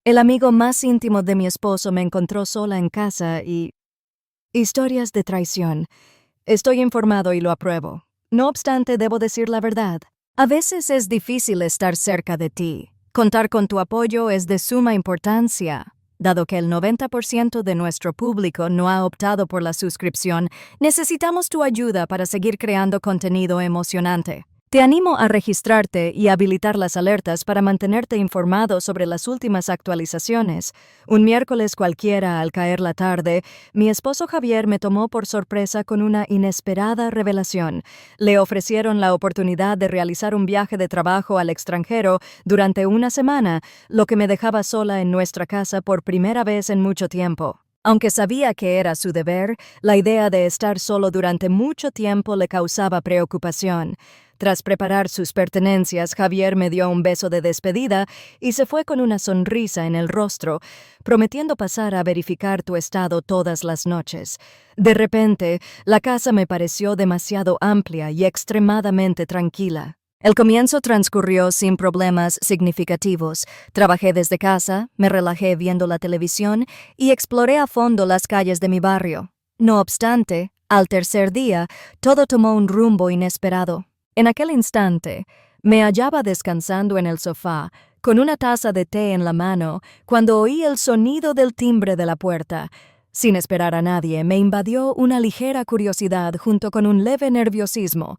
El amigo más íntimo de mi esposo me encontró sola en casa y... Historias de traición. Estoy informado y lo apruebo. No obstante, debo decir la verdad. A veces es difícil estar cerca de ti. Contar con tu apoyo es de suma importancia. Dado que el 90% de nuestro público no ha optado por la suscripción, necesitamos tu ayuda para seguir creando contenido emocionante. Te animo a registrarte y habilitar las alertas para mantenerte informado sobre las últimas actualizaciones. Un miércoles cualquiera, al caer la tarde, mi esposo Javier me tomó por sorpresa con una inesperada revelación. Le ofrecieron la oportunidad de realizar un viaje de trabajo al extranjero durante una semana, lo que me dejaba sola en nuestra casa por primera vez en mucho tiempo. Aunque sabía que era su deber, la idea de estar solo durante mucho tiempo le causaba preocupación. Tras preparar sus pertenencias, Javier me dio un beso de despedida y se fue con una sonrisa en el rostro, prometiendo pasar a verificar tu estado todas las noches. De repente, la casa me pareció demasiado amplia y extremadamente tranquila. El comienzo transcurrió sin problemas significativos. Trabajé desde casa, me relajé viendo la televisión y exploré a fondo las calles de mi barrio. No obstante, al tercer día, todo tomó un rumbo inesperado. En aquel instante, me hallaba descansando en el sofá, con una taza de té en la mano, cuando oí el sonido del timbre de la puerta. Sin esperar a nadie, me invadió una ligera curiosidad junto con un leve nerviosismo.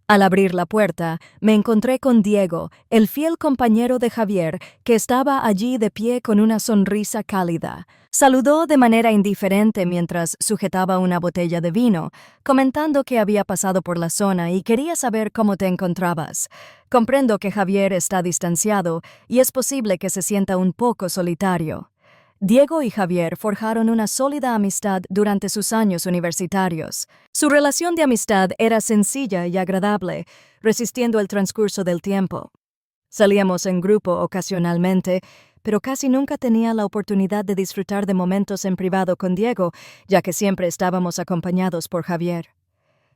Al abrir la puerta, me encontré con Diego, el fiel compañero de Javier, que estaba allí de pie con una sonrisa cálida. Saludó de manera indiferente mientras sujetaba una botella de vino, comentando que había pasado por la zona y quería saber cómo te encontrabas. Comprendo que Javier está distanciado y es posible que se sienta un poco solitario. Diego y Javier forjaron una sólida amistad durante sus años universitarios. Su relación de amistad era sencilla y agradable, resistiendo el transcurso del tiempo. Salíamos en grupo ocasionalmente, pero casi nunca tenía la oportunidad de disfrutar de momentos en privado con Diego, ya que siempre estábamos acompañados por Javier.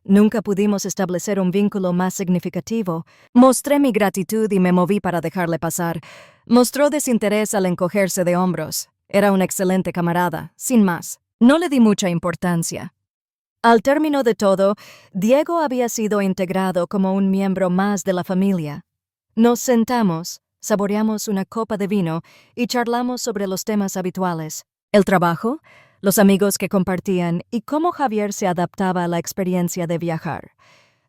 Nunca pudimos establecer un vínculo más significativo. Mostré mi gratitud y me moví para dejarle pasar. Mostró desinterés al encogerse de hombros. Era un excelente camarada, sin más. No le di mucha importancia. Al término de todo, Diego había sido integrado como un miembro más de la familia. Nos sentamos, saboreamos una copa de vino y charlamos sobre los temas habituales: el trabajo, los amigos que compartían y cómo Javier se adaptaba a la experiencia de viajar.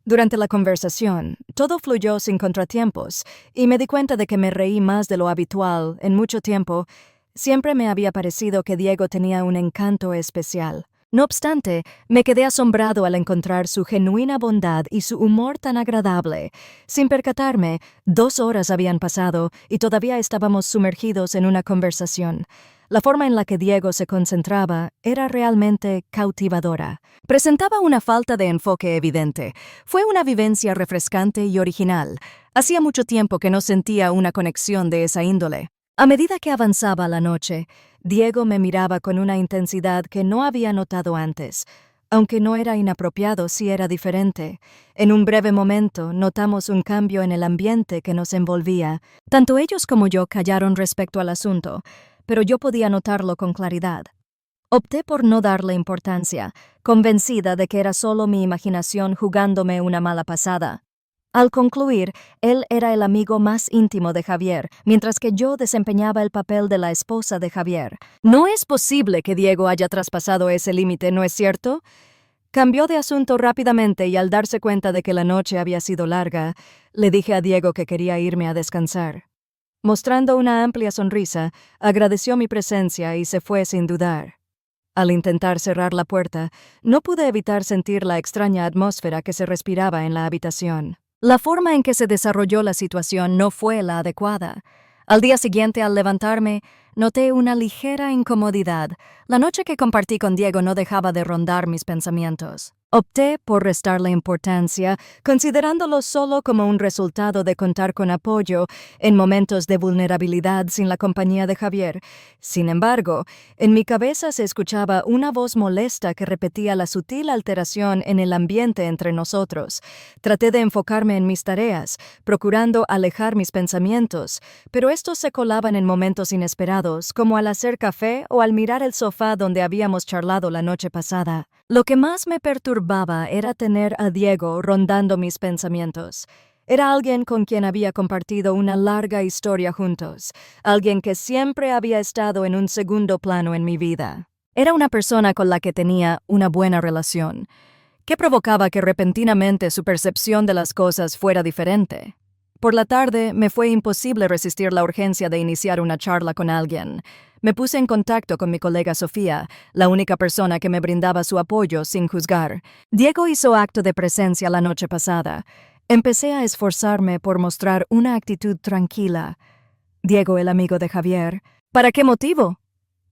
Durante la conversación, todo fluyó sin contratiempos y me di cuenta de que me reí más de lo habitual en mucho tiempo. Siempre me había parecido que Diego tenía un encanto especial. No obstante, me quedé asombrado al encontrar su genuina bondad y su humor tan agradable. Sin percatarme, 2 horas habían pasado y todavía estábamos sumergidos en una conversación. La forma en la que Diego se concentraba era realmente cautivadora. Presentaba una falta de enfoque evidente. Fue una vivencia refrescante y original. Hacía mucho tiempo que no sentía una conexión de esa índole. A medida que avanzaba la noche, Diego me miraba con una intensidad que no había notado antes. Aunque no era inapropiado, sí era diferente. En un breve momento notamos un cambio en el ambiente que nos envolvía. Tanto ellos como yo callaron respecto al asunto, pero yo podía notarlo con claridad. Opté por no darle importancia, convencida de que era solo mi imaginación jugándome una mala pasada. Al concluir, él era el amigo más íntimo de Javier, mientras que yo desempeñaba el papel de la esposa de Javier. No es posible que Diego haya traspasado ese límite, ¿no es cierto? Cambió de asunto rápidamente y al darse cuenta de que la noche había sido larga, le dije a Diego que quería irme a descansar. Mostrando una amplia sonrisa, agradeció mi presencia y se fue sin dudar. Al intentar cerrar la puerta, no pude evitar sentir la extraña atmósfera que se respiraba en la habitación. La forma en que se desarrolló la situación no fue la adecuada. Al día siguiente, al levantarme, noté una ligera incomodidad, La noche que compartí con Diego no dejaba de rondar mis pensamientos. Opté por restarle importancia, considerándolo solo como un resultado de contar con apoyo en momentos de vulnerabilidad sin la compañía de Javier. Sin embargo, en mi cabeza se escuchaba una voz molesta que repetía la sutil alteración en el ambiente entre nosotros. Traté de enfocarme en mis tareas, procurando alejar mis pensamientos, pero estos se colaban en momentos inesperados, como al hacer café o al mirar el sofá donde habíamos charlado la noche pasada. Lo que más me perturbaba era tener a Diego rondando mis pensamientos. Era alguien con quien había compartido una larga historia juntos, alguien que siempre había estado en un segundo plano en mi vida. Era una persona con la que tenía una buena relación. ¿Qué provocaba que repentinamente su percepción de las cosas fuera diferente? Por la tarde me fue imposible resistir la urgencia de iniciar una charla con alguien. Me puse en contacto con mi colega Sofía, la única persona que me brindaba su apoyo sin juzgar. Diego hizo acto de presencia la noche pasada. Empecé a esforzarme por mostrar una actitud tranquila. Diego, el amigo de Javier. ¿Para qué motivo?,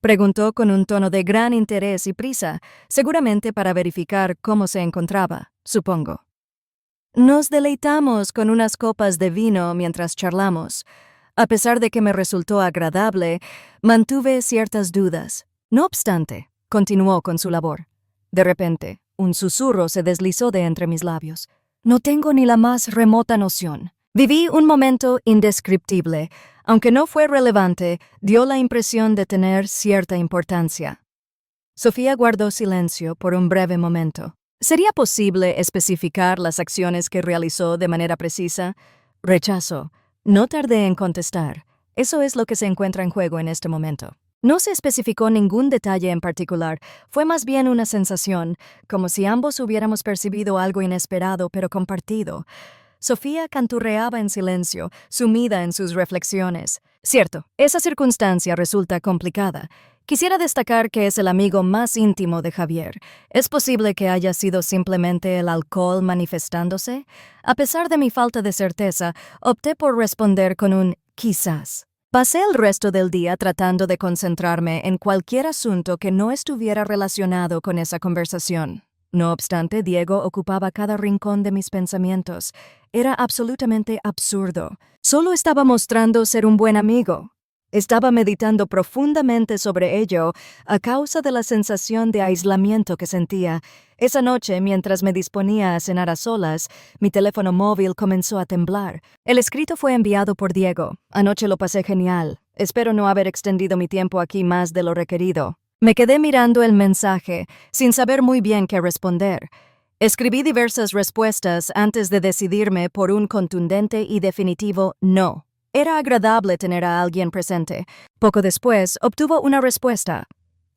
preguntó con un tono de gran interés y prisa, seguramente para verificar cómo se encontraba, supongo. Nos deleitamos con unas copas de vino mientras charlamos. A pesar de que me resultó agradable, mantuve ciertas dudas. No obstante, continuó con su labor. De repente, un susurro se deslizó de entre mis labios. No tengo ni la más remota noción. Viví un momento indescriptible. Aunque no fue relevante, dio la impresión de tener cierta importancia. Sofía guardó silencio por un breve momento. ¿Sería posible especificar las acciones que realizó de manera precisa? Rechazo. No tardé en contestar. Eso es lo que se encuentra en juego en este momento. No se especificó ningún detalle en particular. Fue más bien una sensación, como si ambos hubiéramos percibido algo inesperado pero compartido. Sofía canturreaba en silencio, sumida en sus reflexiones. Cierto, esa circunstancia resulta complicada. Quisiera destacar que es el amigo más íntimo de Javier. ¿Es posible que haya sido simplemente el alcohol manifestándose? A pesar de mi falta de certeza, opté por responder con un quizás. Pasé el resto del día tratando de concentrarme en cualquier asunto que no estuviera relacionado con esa conversación. No obstante, Diego ocupaba cada rincón de mis pensamientos. Era absolutamente absurdo. Solo estaba mostrando ser un buen amigo. Estaba meditando profundamente sobre ello a causa de la sensación de aislamiento que sentía. Esa noche, mientras me disponía a cenar a solas, mi teléfono móvil comenzó a temblar. El escrito fue enviado por Diego. Anoche lo pasé genial. Espero no haber extendido mi tiempo aquí más de lo requerido. Me quedé mirando el mensaje, sin saber muy bien qué responder. Escribí diversas respuestas antes de decidirme por un contundente y definitivo no. Era agradable tener a alguien presente. Poco después, obtuvo una respuesta.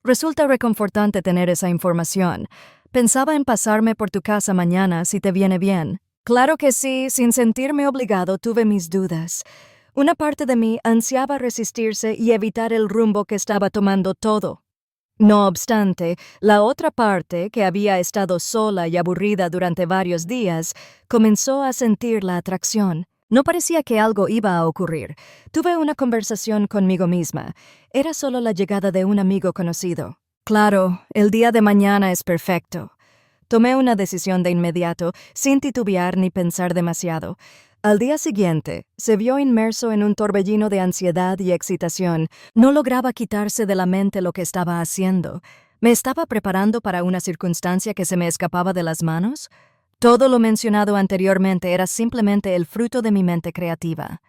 Resulta reconfortante tener esa información. Pensaba en pasarme por tu casa mañana si te viene bien. Claro que sí, sin sentirme obligado tuve mis dudas. Una parte de mí ansiaba resistirse y evitar el rumbo que estaba tomando todo. No obstante, la otra parte, que había estado sola y aburrida durante varios días, comenzó a sentir la atracción. No parecía que algo iba a ocurrir. Tuve una conversación conmigo misma. Era solo la llegada de un amigo conocido. Claro, el día de mañana es perfecto. Tomé una decisión de inmediato, sin titubear ni pensar demasiado. Al día siguiente, se vio inmerso en un torbellino de ansiedad y excitación. No lograba quitarse de la mente lo que estaba haciendo. ¿Me estaba preparando para una circunstancia que se me escapaba de las manos? Todo lo mencionado anteriormente era simplemente el fruto de mi mente creativa.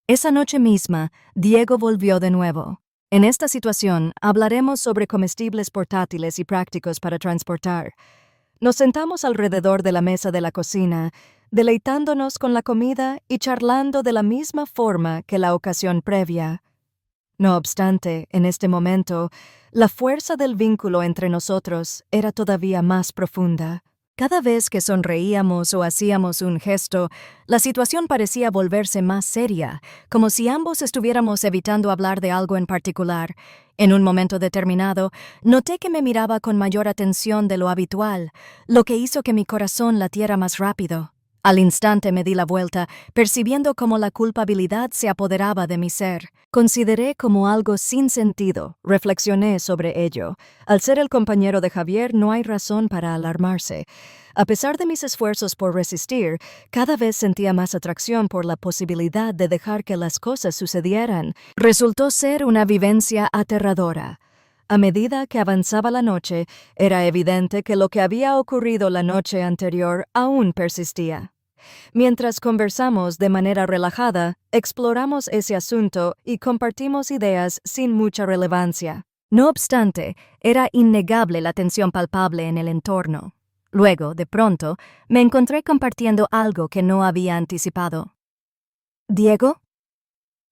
Esa noche misma, Diego volvió de nuevo. En esta situación, hablaremos sobre comestibles portátiles y prácticos para transportar. Nos sentamos alrededor de la mesa de la cocina, deleitándonos con la comida y charlando de la misma forma que la ocasión previa. No obstante, en este momento, la fuerza del vínculo entre nosotros era todavía más profunda. Cada vez que sonreíamos o hacíamos un gesto, la situación parecía volverse más seria, como si ambos estuviéramos evitando hablar de algo en particular. En un momento determinado, noté que me miraba con mayor atención de lo habitual, lo que hizo que mi corazón latiera más rápido. Al instante me di la vuelta, percibiendo cómo la culpabilidad se apoderaba de mi ser. Consideré como algo sin sentido, reflexioné sobre ello. Al ser el compañero de Javier, no hay razón para alarmarse. A pesar de mis esfuerzos por resistir, cada vez sentía más atracción por la posibilidad de dejar que las cosas sucedieran. Resultó ser una vivencia aterradora. A medida que avanzaba la noche, era evidente que lo que había ocurrido la noche anterior aún persistía. Mientras conversamos de manera relajada, exploramos ese asunto y compartimos ideas sin mucha relevancia. No obstante, era innegable la tensión palpable en el entorno. Luego, de pronto, me encontré compartiendo algo que no había anticipado. «Diego,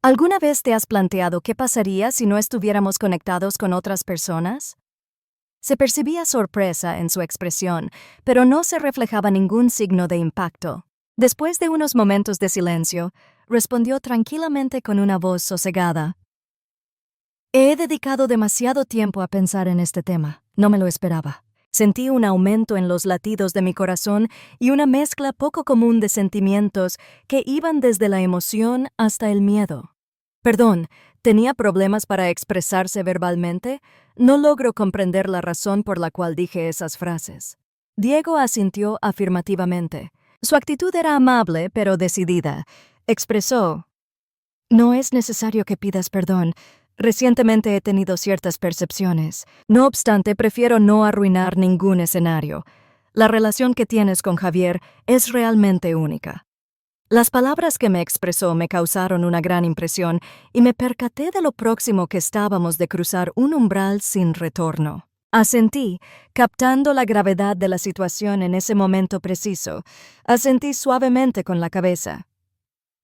¿alguna vez te has planteado qué pasaría si no estuviéramos conectados con otras personas?» Se percibía sorpresa en su expresión, pero no se reflejaba ningún signo de impacto. Después de unos momentos de silencio, respondió tranquilamente con una voz sosegada. «He dedicado demasiado tiempo a pensar en este tema. No me lo esperaba. Sentí un aumento en los latidos de mi corazón y una mezcla poco común de sentimientos que iban desde la emoción hasta el miedo. Perdón, ¿tenía problemas para expresarse verbalmente? No logro comprender la razón por la cual dije esas frases». Diego asintió afirmativamente. Su actitud era amable, pero decidida. Expresó: «No es necesario que pidas perdón. Recientemente he tenido ciertas percepciones. No obstante, prefiero no arruinar ningún escenario. La relación que tienes con Javier es realmente única». Las palabras que me expresó me causaron una gran impresión y me percaté de lo próximo que estábamos de cruzar un umbral sin retorno. Asentí, captando la gravedad de la situación en ese momento preciso. Asentí suavemente con la cabeza.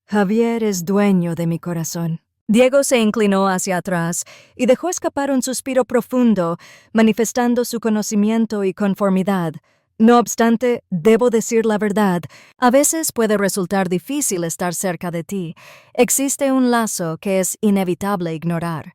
«Javier es dueño de mi corazón». Diego se inclinó hacia atrás y dejó escapar un suspiro profundo, manifestando su conocimiento y conformidad. No obstante, debo decir la verdad. A veces puede resultar difícil estar cerca de ti. Existe un lazo que es inevitable ignorar.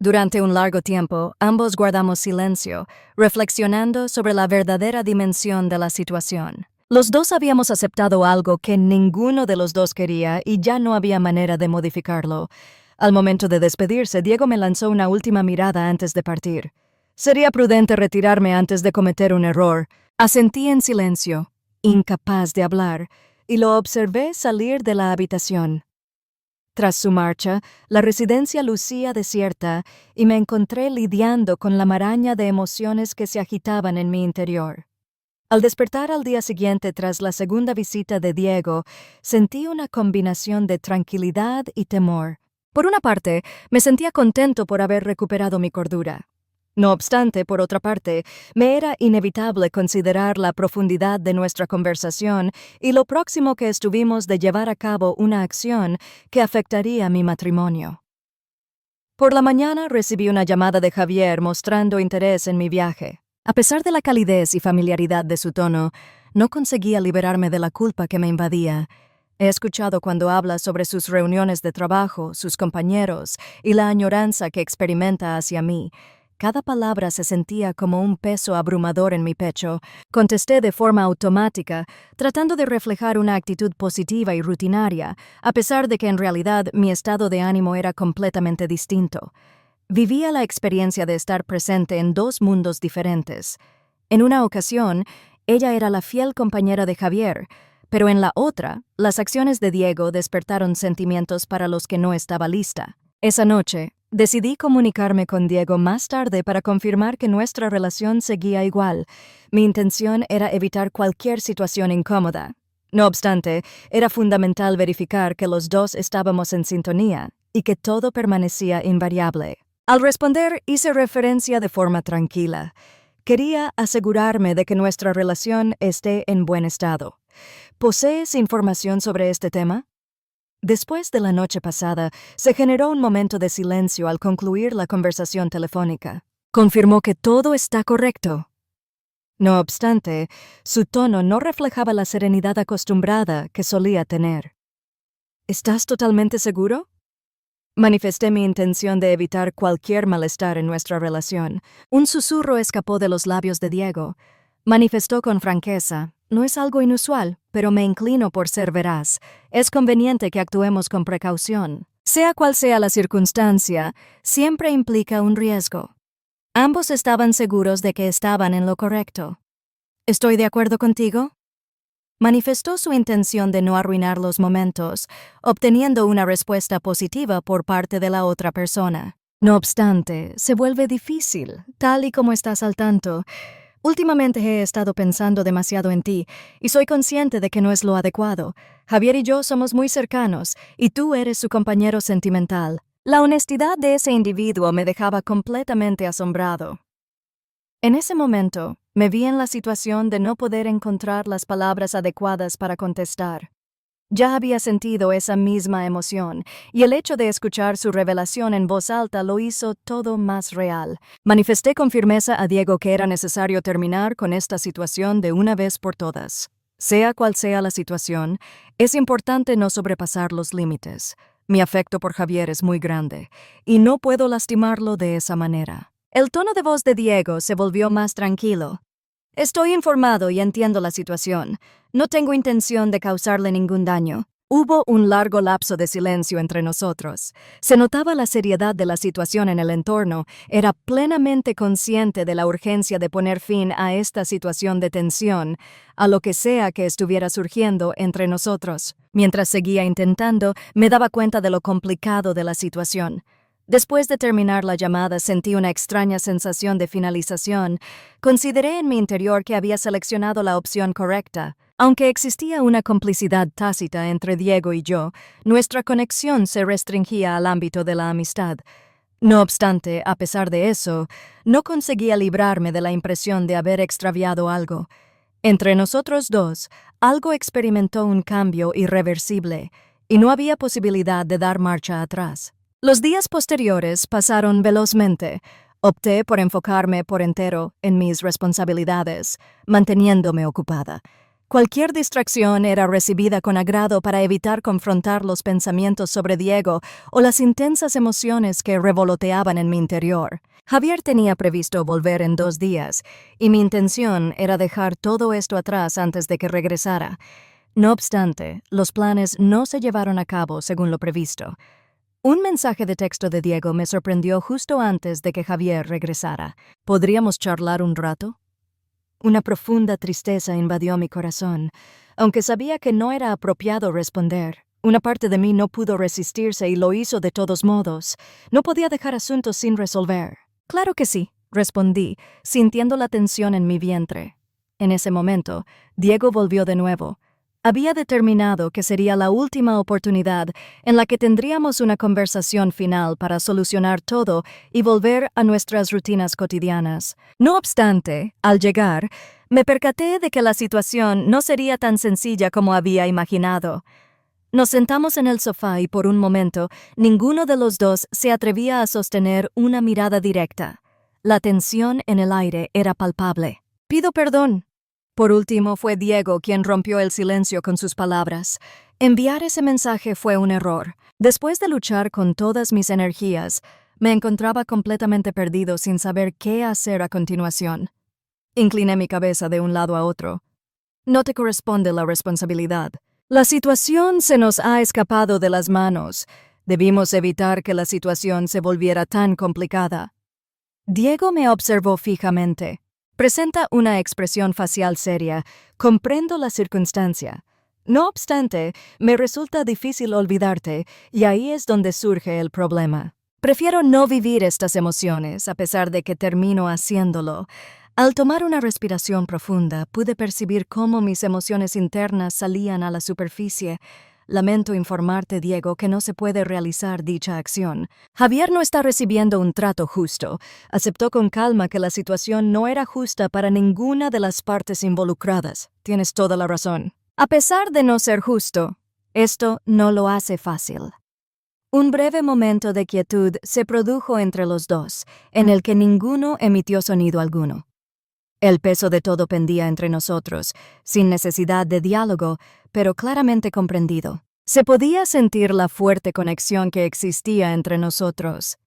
Durante un largo tiempo, ambos guardamos silencio, reflexionando sobre la verdadera dimensión de la situación. Los dos habíamos aceptado algo que ninguno de los dos quería y ya no había manera de modificarlo. Al momento de despedirse, Diego me lanzó una última mirada antes de partir. «Sería prudente retirarme antes de cometer un error». Asentí en silencio, incapaz de hablar, y lo observé salir de la habitación. Tras su marcha, la residencia lucía desierta y me encontré lidiando con la maraña de emociones que se agitaban en mi interior. Al despertar al día siguiente tras la segunda visita de Diego, sentí una combinación de tranquilidad y temor. Por una parte, me sentía contento por haber recuperado mi cordura. No obstante, por otra parte, me era inevitable considerar la profundidad de nuestra conversación y lo próximo que estuvimos de llevar a cabo una acción que afectaría mi matrimonio. Por la mañana recibí una llamada de Javier mostrando interés en mi viaje. A pesar de la calidez y familiaridad de su tono, no conseguía liberarme de la culpa que me invadía. He escuchado cuando habla sobre sus reuniones de trabajo, sus compañeros y la añoranza que experimenta hacia mí. Cada palabra se sentía como un peso abrumador en mi pecho. Contesté de forma automática, tratando de reflejar una actitud positiva y rutinaria, a pesar de que en realidad mi estado de ánimo era completamente distinto. Vivía la experiencia de estar presente en dos mundos diferentes. En una ocasión, ella era la fiel compañera de Javier, pero en la otra, las acciones de Diego despertaron sentimientos para los que no estaba lista. Esa noche, decidí comunicarme con Diego más tarde para confirmar que nuestra relación seguía igual. Mi intención era evitar cualquier situación incómoda. No obstante, era fundamental verificar que los dos estábamos en sintonía y que todo permanecía invariable. Al responder, hice referencia de forma tranquila. Quería asegurarme de que nuestra relación esté en buen estado. ¿Posees información sobre este tema? Después de la noche pasada, se generó un momento de silencio al concluir la conversación telefónica. Confirmó que todo está correcto. No obstante, su tono no reflejaba la serenidad acostumbrada que solía tener. ¿Estás totalmente seguro? Manifesté mi intención de evitar cualquier malestar en nuestra relación. Un susurro escapó de los labios de Diego. Manifestó con franqueza: «No es algo inusual. pero me inclino por ser veraz. Es conveniente que actuemos con precaución. Sea cual sea la circunstancia, siempre implica un riesgo. Ambos estaban seguros de que estaban en lo correcto. ¿Estoy de acuerdo contigo? Manifestó su intención de no arruinar los momentos, obteniendo una respuesta positiva por parte de la otra persona. No obstante, se vuelve difícil, tal y como estás al tanto. Últimamente he estado pensando demasiado en ti, y soy consciente de que no es lo adecuado. Javier y yo somos muy cercanos, y tú eres su compañero sentimental. La honestidad de ese individuo me dejaba completamente asombrado. En ese momento, me vi en la situación de no poder encontrar las palabras adecuadas para contestar. Ya había sentido esa misma emoción, y el hecho de escuchar su revelación en voz alta lo hizo todo más real. Manifesté con firmeza a Diego que era necesario terminar con esta situación de una vez por todas. Sea cual sea la situación, es importante no sobrepasar los límites. Mi afecto por Javier es muy grande, y no puedo lastimarlo de esa manera. El tono de voz de Diego se volvió más tranquilo. Estoy informado y entiendo la situación. No tengo intención de causarle ningún daño. Hubo un largo lapso de silencio entre nosotros. Se notaba la seriedad de la situación en el entorno. Era plenamente consciente de la urgencia de poner fin a esta situación de tensión, a lo que sea que estuviera surgiendo entre nosotros. Mientras seguía intentando, me daba cuenta de lo complicado de la situación. Después de terminar la llamada sentí una extraña sensación de finalización. Consideré en mi interior que había seleccionado la opción correcta. Aunque existía una complicidad tácita entre Diego y yo, nuestra conexión se restringía al ámbito de la amistad. No obstante, a pesar de eso, no conseguía librarme de la impresión de haber extraviado algo. Entre nosotros dos, algo experimentó un cambio irreversible, y no había posibilidad de dar marcha atrás. Los días posteriores pasaron velozmente. Opté por enfocarme por entero en mis responsabilidades, manteniéndome ocupada. Cualquier distracción era recibida con agrado para evitar confrontar los pensamientos sobre Diego o las intensas emociones que revoloteaban en mi interior. Javier tenía previsto volver en 2 días, y mi intención era dejar todo esto atrás antes de que regresara. No obstante, los planes no se llevaron a cabo según lo previsto. Un mensaje de texto de Diego me sorprendió justo antes de que Javier regresara. ¿Podríamos charlar un rato? Una profunda tristeza invadió mi corazón. Aunque sabía que no era apropiado responder, una parte de mí no pudo resistirse y lo hizo de todos modos. No podía dejar asuntos sin resolver. Claro que sí, respondí, sintiendo la tensión en mi vientre. En ese momento, Diego volvió de nuevo. Había determinado que sería la última oportunidad en la que tendríamos una conversación final para solucionar todo y volver a nuestras rutinas cotidianas. No obstante, al llegar, me percaté de que la situación no sería tan sencilla como había imaginado. Nos sentamos en el sofá y por un momento, ninguno de los dos se atrevía a sostener una mirada directa. La tensión en el aire era palpable. «Pido perdón». Por último, fue Diego quien rompió el silencio con sus palabras. Enviar ese mensaje fue un error. Después de luchar con todas mis energías, me encontraba completamente perdido sin saber qué hacer a continuación. Incliné mi cabeza de un lado a otro. No te corresponde la responsabilidad. La situación se nos ha escapado de las manos. Debimos evitar que la situación se volviera tan complicada. Diego me observó fijamente. Presenta una expresión facial seria. Comprendo la circunstancia. No obstante, me resulta difícil olvidarte, y ahí es donde surge el problema. Prefiero no vivir estas emociones, a pesar de que termino haciéndolo. Al tomar una respiración profunda, pude percibir cómo mis emociones internas salían a la superficie. Lamento informarte, Diego, que no se puede realizar dicha acción. Javier no está recibiendo un trato justo. Aceptó con calma que la situación no era justa para ninguna de las partes involucradas. Tienes toda la razón. A pesar de no ser justo, esto no lo hace fácil. Un breve momento de quietud se produjo entre los dos, en el que ninguno emitió sonido alguno. El peso de todo pendía entre nosotros, sin necesidad de diálogo, pero claramente comprendido. Se podía sentir la fuerte conexión que existía entre nosotros.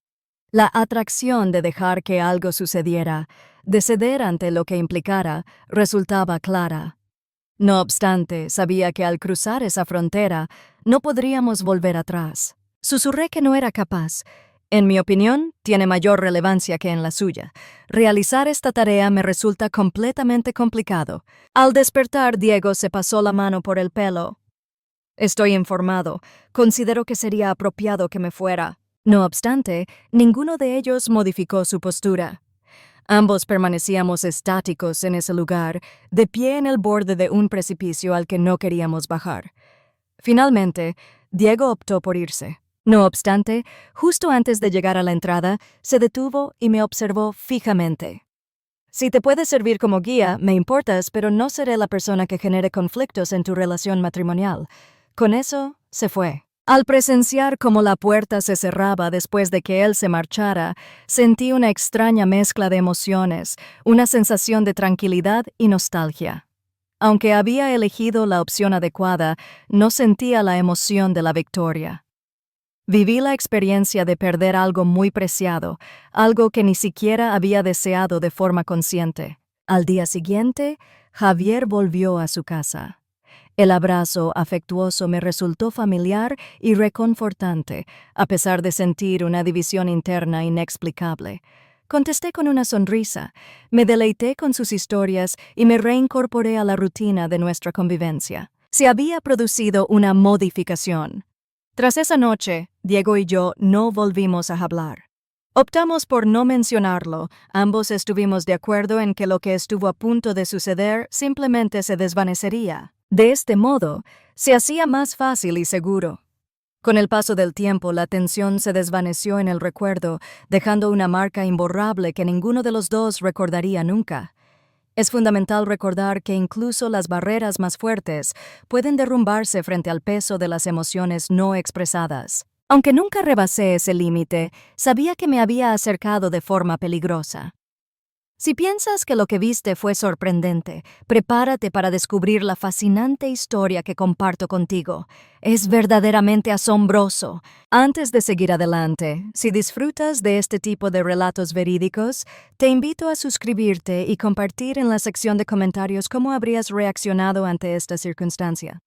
La atracción de dejar que algo sucediera, de ceder ante lo que implicara, resultaba clara. No obstante, sabía que al cruzar esa frontera no podríamos volver atrás. Susurré que no era capaz. En mi opinión, tiene mayor relevancia que en la suya. Realizar esta tarea me resulta completamente complicado. Al despertar, Diego se pasó la mano por el pelo. Estoy informado. Considero que sería apropiado que me fuera. No obstante, ninguno de ellos modificó su postura. Ambos permanecíamos estáticos en ese lugar, de pie en el borde de un precipicio al que no queríamos bajar. Finalmente, Diego optó por irse. No obstante, justo antes de llegar a la entrada, se detuvo y me observó fijamente. Si te puedes servir como guía, me importas, pero no seré la persona que genere conflictos en tu relación matrimonial. Con eso, se fue. Al presenciar cómo la puerta se cerraba después de que él se marchara, sentí una extraña mezcla de emociones, una sensación de tranquilidad y nostalgia. Aunque había elegido la opción adecuada, no sentía la emoción de la victoria. Viví la experiencia de perder algo muy preciado, algo que ni siquiera había deseado de forma consciente. Al día siguiente, Javier volvió a su casa. El abrazo afectuoso me resultó familiar y reconfortante, a pesar de sentir una división interna inexplicable. Contesté con una sonrisa, me deleité con sus historias y me reincorporé a la rutina de nuestra convivencia. Se había producido una modificación. Tras esa noche, Diego y yo no volvimos a hablar. Optamos por no mencionarlo. Ambos estuvimos de acuerdo en que lo que estuvo a punto de suceder simplemente se desvanecería. De este modo, se hacía más fácil y seguro. Con el paso del tiempo, la tensión se desvaneció en el recuerdo, dejando una marca imborrable que ninguno de los dos recordaría nunca. Es fundamental recordar que incluso las barreras más fuertes pueden derrumbarse frente al peso de las emociones no expresadas. Aunque nunca rebasé ese límite, sabía que me había acercado de forma peligrosa. Si piensas que lo que viste fue sorprendente, prepárate para descubrir la fascinante historia que comparto contigo. Es verdaderamente asombroso. Antes de seguir adelante, si disfrutas de este tipo de relatos verídicos, te invito a suscribirte y compartir en la sección de comentarios cómo habrías reaccionado ante esta circunstancia.